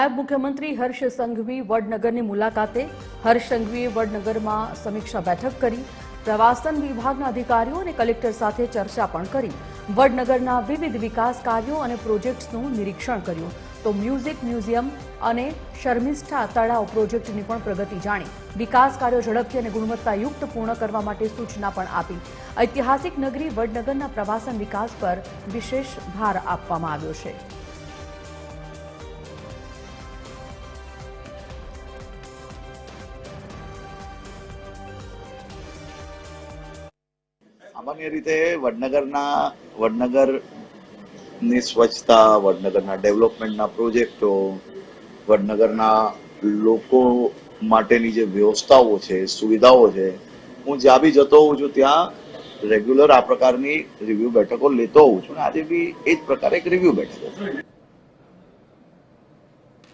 નાયબ મુખ્યમંત્રી હર્ષ સંઘવી વડનગરની મુલાકાતે. હર્ષ સંઘવીએ વડનગરમાં સમીક્ષા બેઠક કરી. પ્રવાસન વિભાગના અધિકારીઓ અને કલેક્ટર સાથે ચર્ચા પણ કરી. વડનગરના વિવિધ વિકાસ કાર્યો અને પ્રોજેક્ટ્સનું નિરીક્ષણ કર્યું. તો મ્યુઝિયમ અને શર્મિષ્ઠા તળાવ પ્રોજેક્ટની પણ પ્રગતિ જાણી. વિકાસ કાર્યો ઝડપથી અને ગુણવત્તાયુક્ત પૂર્ણ કરવા માટે સૂચના પણ આપી. ઐતિહાસિક નગરી વડનગરના પ્રવાસન વિકાસ પર વિશેષ ભાર આપવામાં આવ્યો છે. સામાન્ય રીતે વડનગરની સ્વચ્છતા, વડનગરના ડેવલપમેન્ટના પ્રોજેક્ટો, વડનગરના લોકો માટેની જે વ્યવસ્થાઓ છે, સુવિધાઓ છે, હું જ્યાં બી જતો હોઉં છું ત્યાં રેગ્યુલર આ પ્રકારની રિવ્યુ બેઠકો લેતો હોઉં છું. આજે બી એ જ પ્રકારે એક રિવ્યુ બેઠક.